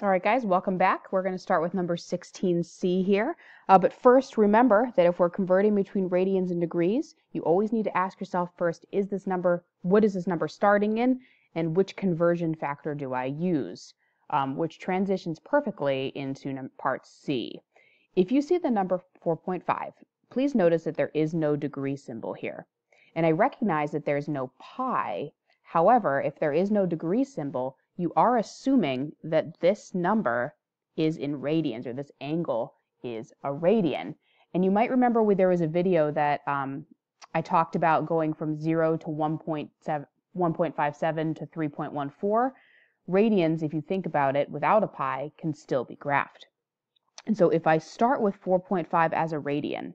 All right, guys, welcome back. We're going to start with number 16C here. But first, remember that if we're converting between radians and degrees, you always need to ask yourself first, what is this number starting in, and which conversion factor do I use? Which transitions perfectly into part C. If you see the number 4.5, please notice that there is no degree symbol here. And I recognize that there's no pi. However, if there is no degree symbol, you are assuming that this number is in radians, or this angle is a radian. And you might remember there was a video that I talked about going from 0 to 1.57 to 3.14. Radians, if you think about it, without a pi, can still be graphed. And so if I start with 4.5 as a radian,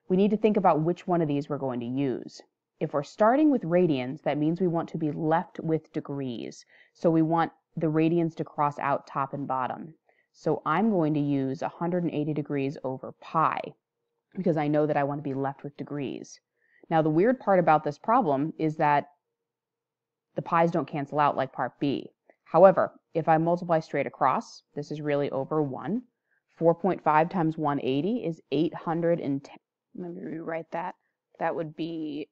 we need to think about which one of these we're going to use. If we're starting with radians, that means we want to be left with degrees. So we want the radians to cross out top and bottom. So I'm going to use 180 degrees over pi because I know that I want to be left with degrees. Now the weird part about this problem is that the pi's don't cancel out like part B. However, if I multiply straight across, this is really over 1. 4.5 times 180 is 810. Let me rewrite that. That would be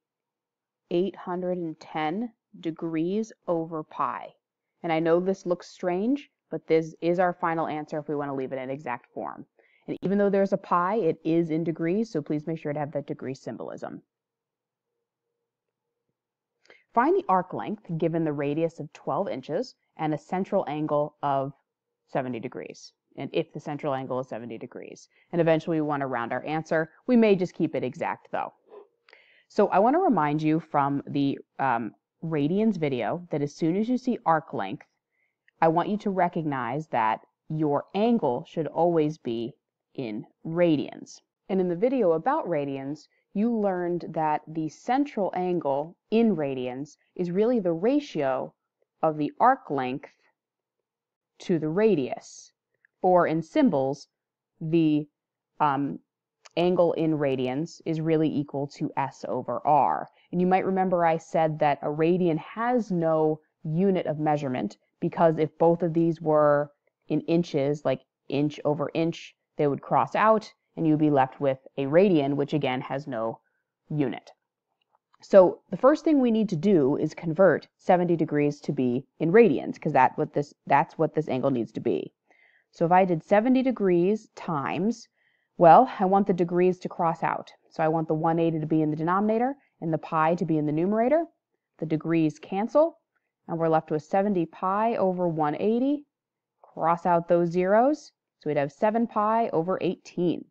810 degrees over pi. And I know this looks strange, but this is our final answer if we want to leave it in exact form. And even though there's a pi, it is in degrees, so please make sure to have that degree symbolism. Find the arc length given the radius of 12 inches and a central angle of 70 degrees. And if the central angle is 70 degrees. And eventually we want to round our answer. We may just keep it exact though. So I want to remind you from the radians video that as soon as you see arc length, I want you to recognize that your angle should always be in radians. And in the video about radians, you learned that the central angle in radians is really the ratio of the arc length to the radius. Or in symbols, the angle in radians is really equal to S over R. And you might remember I said that a radian has no unit of measurement because if both of these were in inches, like inch over inch, they would cross out and you'd be left with a radian, which again has no unit. So the first thing we need to do is convert 70 degrees to be in radians because that's what this angle needs to be. So if I did 70 degrees times, well, I want the degrees to cross out. So I want the 180 to be in the denominator and the pi to be in the numerator. The degrees cancel, and we're left with 70 pi over 180. Cross out those zeros, so we'd have 7 pi over 18.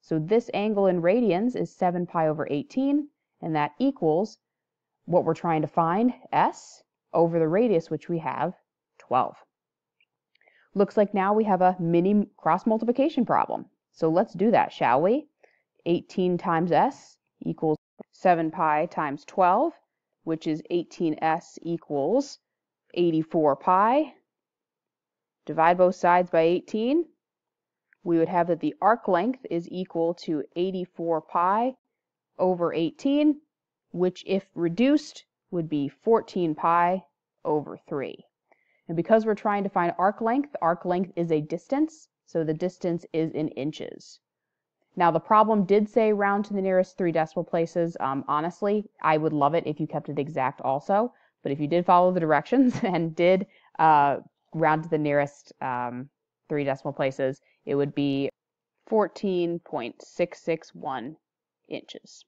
So this angle in radians is 7 pi over 18, and that equals what we're trying to find, S, over the radius, which we have 12. Looks like now we have a mini cross multiplication problem. So let's do that, shall we? 18 times S equals 7 pi times 12, which is 18S equals 84 pi. Divide both sides by 18. We would have that the arc length is equal to 84 pi over 18, which if reduced would be 14 pi over 3. And because we're trying to find arc length is a distance, so the distance is in inches. Now the problem did say round to the nearest 3 decimal places. Honestly, I would love it if you kept it exact also, but if you did follow the directions and did round to the nearest 3 decimal places, it would be 14.661 inches.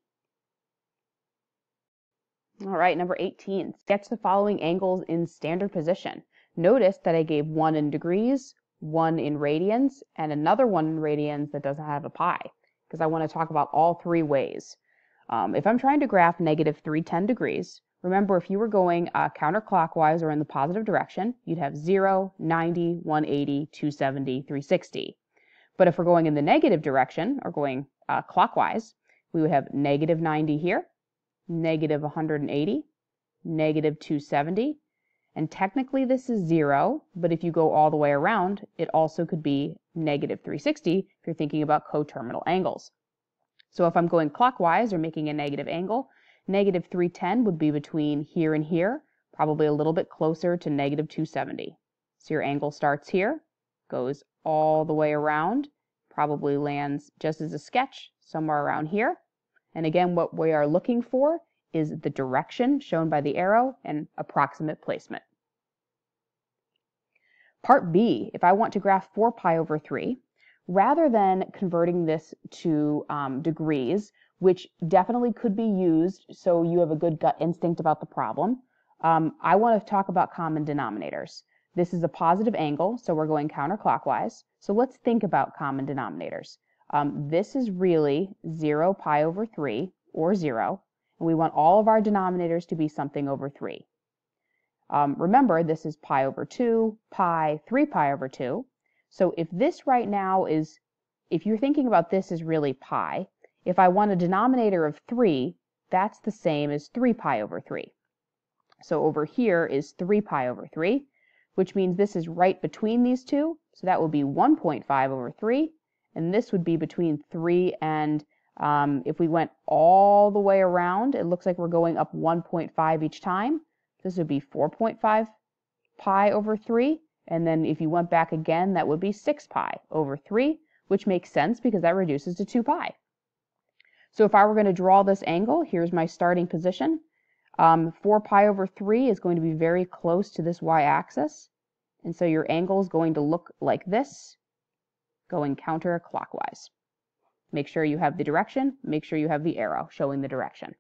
All right, number 18. Sketch the following angles in standard position. Notice that I gave one in degrees, one in radians, and another one in radians that doesn't have a pi, because I want to talk about all 3 ways. If I'm trying to graph negative 310 degrees, remember if you were going counterclockwise or in the positive direction, you'd have 0, 90, 180, 270, 360. But if we're going in the negative direction, or going clockwise, we would have negative 90 here, negative 180, negative 270, and technically this is 0, but if you go all the way around, it also could be negative 360 if you're thinking about coterminal angles. So if I'm going clockwise or making a negative angle, negative 310 would be between here and here, probably a little bit closer to negative 270. So your angle starts here, goes all the way around, probably lands just as a sketch somewhere around here. And again, what we are looking for is the direction shown by the arrow and approximate placement. Part B, if I want to graph 4 pi over 3, rather than converting this to degrees, which definitely could be used so you have a good gut instinct about the problem, I want to talk about common denominators. This is a positive angle, so we're going counterclockwise. So let's think about common denominators. This is really 0 pi over 3, or 0, and we want all of our denominators to be something over 3. Remember, this is pi over 2, pi, 3 pi over 2. So if this right now is, if you're thinking about this as really pi, if I want a denominator of 3, that's the same as 3 pi over 3. So over here is 3 pi over 3, which means this is right between these two. So that would be 1.5 over 3, and this would be between 3 and, if we went all the way around, it looks like we're going up 1.5 each time. This would be 4.5 pi over 3, and then if you went back again, that would be 6 pi over 3, which makes sense because that reduces to 2 pi. So if I were going to draw this angle, here's my starting position. 4 pi over 3 is going to be very close to this y-axis, and so your angle is going to look like this, going counterclockwise. Make sure you have the direction, make sure you have the arrow showing the direction.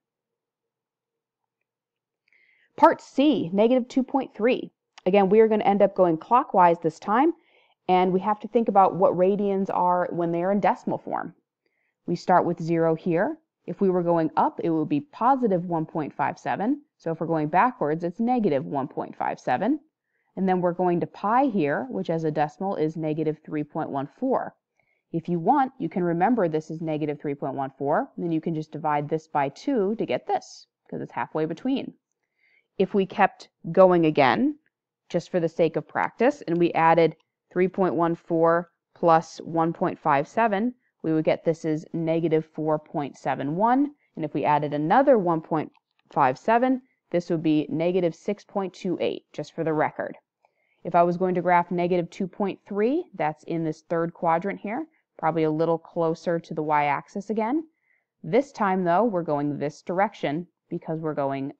Part C, negative 2.3. Again, we are going to end up going clockwise this time, and we have to think about what radians are when they are in decimal form. We start with 0 here. If we were going up, it would be positive 1.57. So if we're going backwards, it's negative 1.57. And then we're going to pi here, which as a decimal is negative 3.14. If you want, you can remember this is negative 3.14, then you can just divide this by 2 to get this, because it's halfway between. If we kept going again, just for the sake of practice, and we added 3.14 plus 1.57, we would get this is negative 4.71. And if we added another 1.57, this would be negative 6.28, just for the record. If I was going to graph negative 2.3, that's in this third quadrant here, probably a little closer to the y-axis again. This time, though, we're going this direction because we're going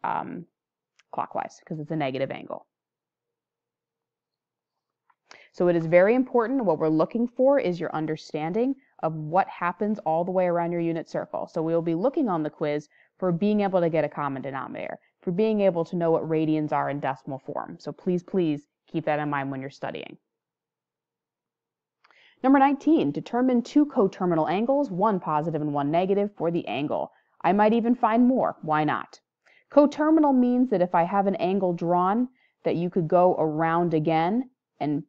clockwise, because it's a negative angle. So it is very important. What we're looking for is your understanding of what happens all the way around your unit circle. So we'll be looking on the quiz for being able to get a common denominator, for being able to know what radians are in decimal form. So please, please keep that in mind when you're studying. Number 19, determine 2 coterminal angles, one positive and one negative for the angle. I might even find more. Why not? Coterminal means that if I have an angle drawn that you could go around again and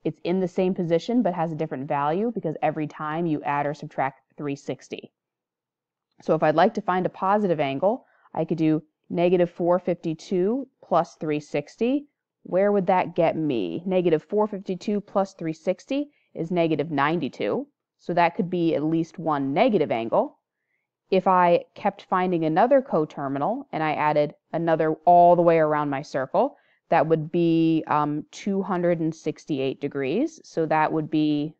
it's in the same position but has a different value because every time you add or subtract 360. So if I'd like to find a positive angle, I could do negative 452 plus 360. Where would that get me? Negative 452 plus 360 is negative 92. So that could be at least one negative angle. If I kept finding another coterminal and I added another all the way around my circle, that would be 268 degrees. So that would be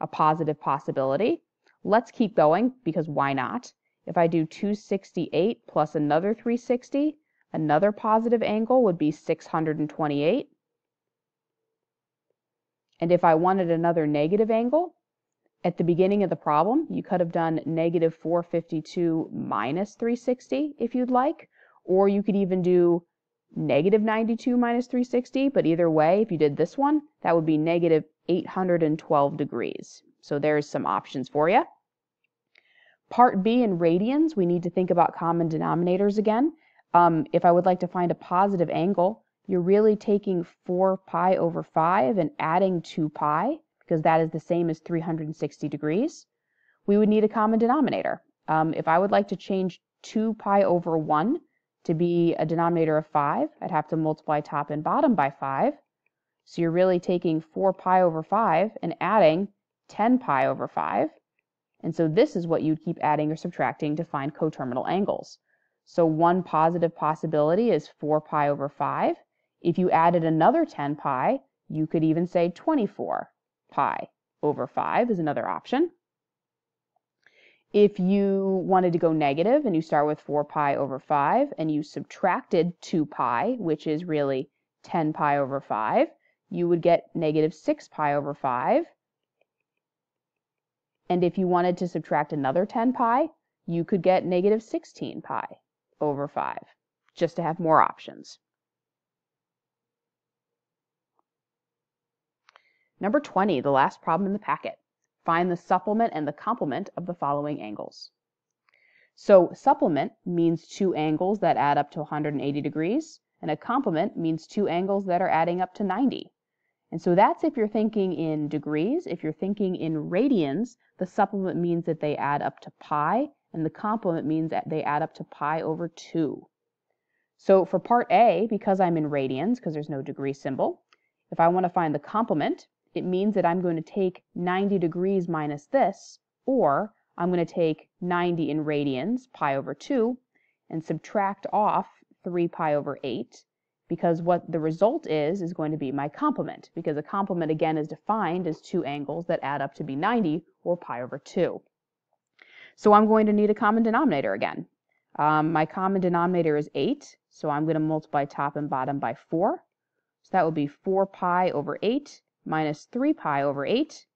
a positive possibility. Let's keep going because why not? If I do 268 plus another 360, another positive angle would be 628. And if I wanted another negative angle, at the beginning of the problem, you could have done negative 452 minus 360 if you'd like, or you could even do negative 92 minus 360, but either way, if you did this one, that would be negative 812 degrees. So there's some options for you. Part B in radians, we need to think about common denominators again. If I would like to find a positive angle, you're really taking 4 pi over 5 and adding 2 pi, because that is the same as 360 degrees. We would need a common denominator. If I would like to change 2 pi over 1 to be a denominator of 5, I'd have to multiply top and bottom by 5. So you're really taking 4 pi over 5 and adding 10 pi over 5. And so this is what you'd keep adding or subtracting to find coterminal angles. So one positive possibility is 4 pi over 5. If you added another 10 pi, You could even say 24 pi over 5 is another option. If you wanted to go negative and you start with 4 pi over 5 and you subtracted 2 pi, which is really 10 pi over 5, you would get negative 6 pi over 5. And if you wanted to subtract another 10 pi, you could get negative 16 pi over 5, just to have more options. Number 20, the last problem in the packet. Find the supplement and the complement of the following angles. So supplement means two angles that add up to 180 degrees, and a complement means two angles that are adding up to 90. And so that's if you're thinking in degrees. If you're thinking in radians, the supplement means that they add up to pi, and the complement means that they add up to pi over 2. So for part A, because I'm in radians, because there's no degree symbol, if I want to find the complement, it means that I'm going to take 90 degrees minus this, or I'm going to take 90 in radians, pi over 2, and subtract off 3 pi over 8, because what the result is going to be my complement, because a complement again is defined as two angles that add up to be 90, or pi over 2. So I'm going to need a common denominator again. My common denominator is 8, so I'm going to multiply top and bottom by 4. So that would be 4 pi over 8 minus 3 pi over 8.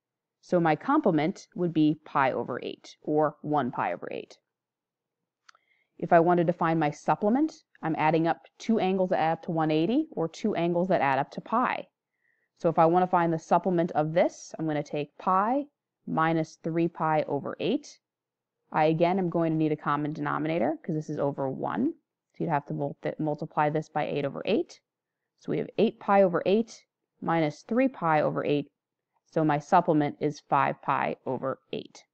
So my complement would be pi over 8, or 1 pi over 8. If I wanted to find my supplement, I'm adding up two angles that add up to 180, or two angles that add up to pi. So if I want to find the supplement of this, I'm going to take pi minus 3 pi over 8. I again am going to need a common denominator, because this is over 1. So you'd have to multiply this by 8 over 8. So we have 8 pi over 8 minus 3 pi over 8. So my supplement is 5 pi over 8.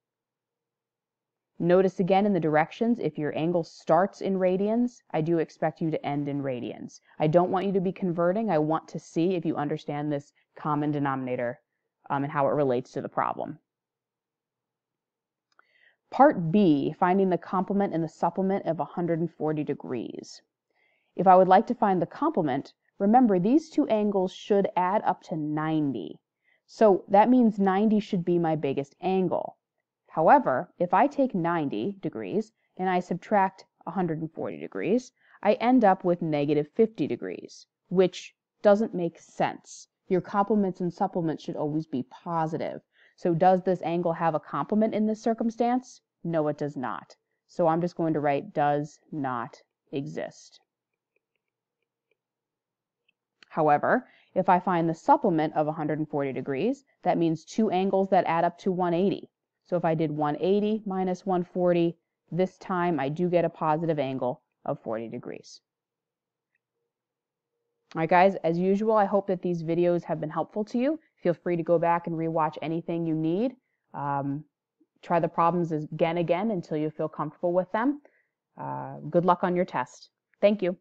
Notice again in the directions, if your angle starts in radians, I do expect you to end in radians. I don't want you to be converting. I want to see if you understand this common denominator and how it relates to the problem. Part B, finding the complement and the supplement of 140 degrees. If I would like to find the complement, remember these two angles should add up to 90. So that means 90 should be my biggest angle. However, if I take 90 degrees and I subtract 140 degrees, I end up with negative 50 degrees, which doesn't make sense. Your complements and supplements should always be positive. So does this angle have a complement in this circumstance? No, it does not. So I'm just going to write does not exist. However, if I find the supplement of 140 degrees, that means two angles that add up to 180. So if I did 180 minus 140, this time I do get a positive angle of 40 degrees. All right, guys, as usual, I hope that these videos have been helpful to you. Feel free to go back and rewatch anything you need. Try the problems again until you feel comfortable with them. Good luck on your test. Thank you.